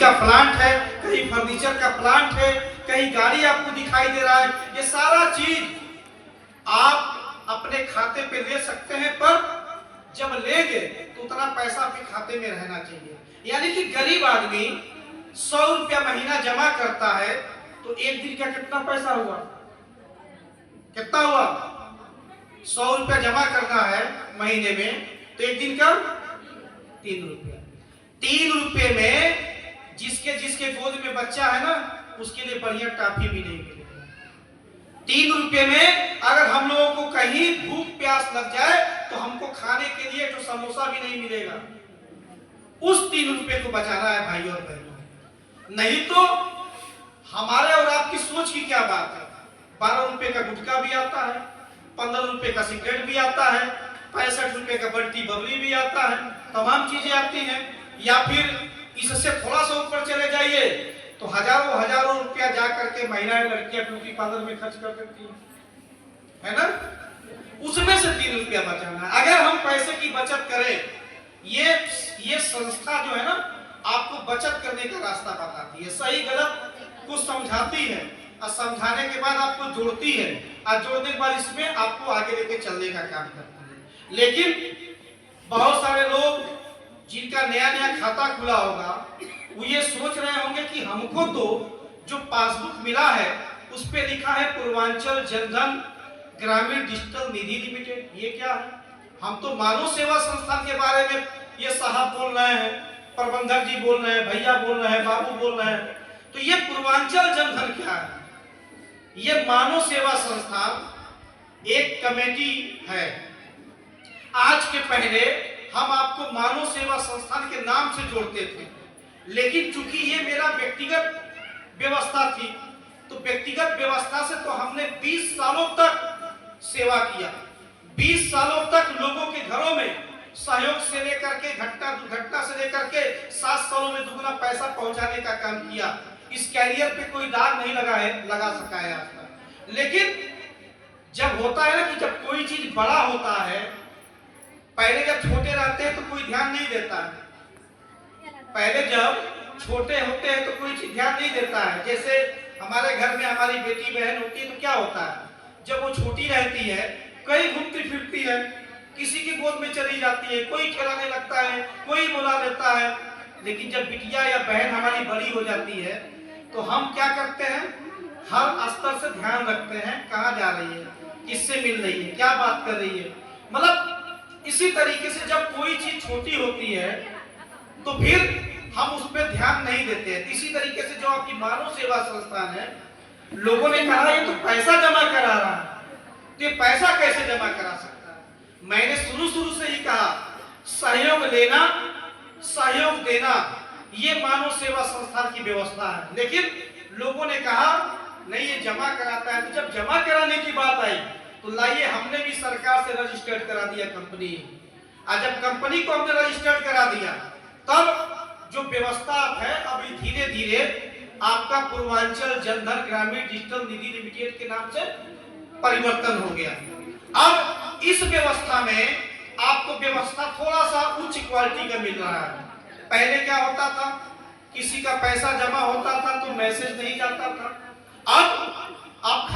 का प्लांट है, कहीं फर्नीचर का प्लांट है, कहीं गाड़ी आपको दिखाई दे रहा है। ये सारा चीज आप अपने खाते पे ले सकते हैं, पर जब लेंगे तो उतना पैसा आपके खाते में रहना चाहिए। यानी कि गरीब आदमी 100 रुपया महीना जमा करता है तो एक दिन का कितना पैसा हुआ? कितना हुआ? 100 रुपया जमा करना है महीने में तो एक दिन का 3 रुपया। 3 रुपये में जिसके जिसके गोद में बच्चा है ना, उसके लिए बढ़िया टॉफी भी नहीं मिलेगा। 3 रुपये में अगर हम लोगों को कहीं भूख प्यास लग जाए तो हमको खाने के लिए तो समोसा भी नहीं मिलेगा। उस 3 रुपये को बचाना है भाई और बहनों। नहीं तो हमारे और आपकी सोच की क्या बात है। 12 रुपये का गुटखा भी आता है, 15 रुपये का सिगरेट भी आता है, 65 रुपये का बल्टी बबली भी आता है, तमाम चीजें आती हैं। या फिर इससे थोड़ा सा ऊपर चले जाइए तो हजारों हजारों रुपया जा करके महिलाएं लड़कियां ब्यूटी पार्लर में खर्च कर देती है ना। उसमें से 3 रुपया बचाना है। अगर हम पैसे की बचत करें, ये संस्था जो है ना आपको बचत करने का रास्ता बताती है, सही गलत को समझाती है और समझाने के बाद आपको जोड़ती है और जोड़ने के बाद इसमें आपको आगे लेके चलने का काम करती है। लेकिन बहुत सारे लोग जिनका नया नया खाता खुला होगा वो ये सोच रहे होंगे कि हमको तो जो पासबुक मिला है उस पे लिखा है पूर्वांचल जनधन ग्रामीण डिजिटल निधि लिमिटेड। ये क्या है? हम तो मानव सेवा संस्थान के बारे में ये साहब बोल रहे हैं, प्रबंधक जी बोल रहे हैं, भैया बोल रहे हैं, बाबू बोल रहे हैं। तो ये पूर्वांचल जनधन क्या है? ये मानव सेवा संस्थान एक कमेटी है। आज के पहले हम आपको मानव सेवा संस्थान के नाम से जोड़ते थे, लेकिन चूंकि ये मेरा व्यक्तिगत व्यवस्था थी तो व्यक्तिगत व्यवस्था से तो हमने 20 सालों तक सेवा किया। 20 सालों तक लोगों के घरों में सहयोग से लेकर के घटना दुर्घटना से लेकर के 7 सालों में दुगना पैसा पहुंचाने का काम किया। इस कैरियर पे कोई दाग नहीं लगा सका है आज तक। लेकिन जब होता है ना कि जब कोई चीज बड़ा होता है, पहले जब छोटे रहते हैं तो कोई ध्यान नहीं देता है। पहले जब छोटे होते हैं तो कोई चीज ध्यान नहीं देता है। जैसे हमारे घर में हमारी बेटी बहन होती है तो क्या होता है, जब वो छोटी रहती है कहीं घूमती फिरती है, किसी की गोद में चली जाती है, कोई खिलाने लगता है, कोई बुला लेता है। लेकिन जब बिटिया या बहन हमारी बड़ी हो जाती है तो हम क्या करते हैं, हर स्तर से ध्यान रखते हैं, कहाँ जा रही है, किससे मिल रही है, क्या बात कर रही है। मतलब इसी तरीके से जब कोई चीज छोटी होती है तो फिर हम उस पर ध्यान नहीं देते हैं। इसी तरीके से जो आपकी मानव सेवा संस्थान है, लोगों ने कहा ये तो पैसा जमा करा रहा है, तो ये पैसा कैसे जमा करा सकता है? मैंने शुरू से ही कहा सहयोग लेना सहयोग देना ये मानव सेवा संस्थान की व्यवस्था है। लेकिन लोगों ने कहा नहीं ये जमा कराता है। तो जब जमा कराने की बात आई तो लाइए हमने भी सरकार से रजिस्टर्ड करा दिया कंपनी। और जब कंपनी को हमने रजिस्टर्ड करा दिया तब जो व्यवस्था है अभी धीरे धीरे आपका पूर्वांचल जनधन ग्रामीण डिजिटल निधि लिमिटेड के नाम से परिवर्तन हो गया। अब इस व्यवस्था में आपको व्यवस्था थोड़ा सा उच्च क्वालिटी का मिल रहा है। पहले क्या होता था, किसी का पैसा जमा होता था तो मैसेज नहीं जाता था। अब आप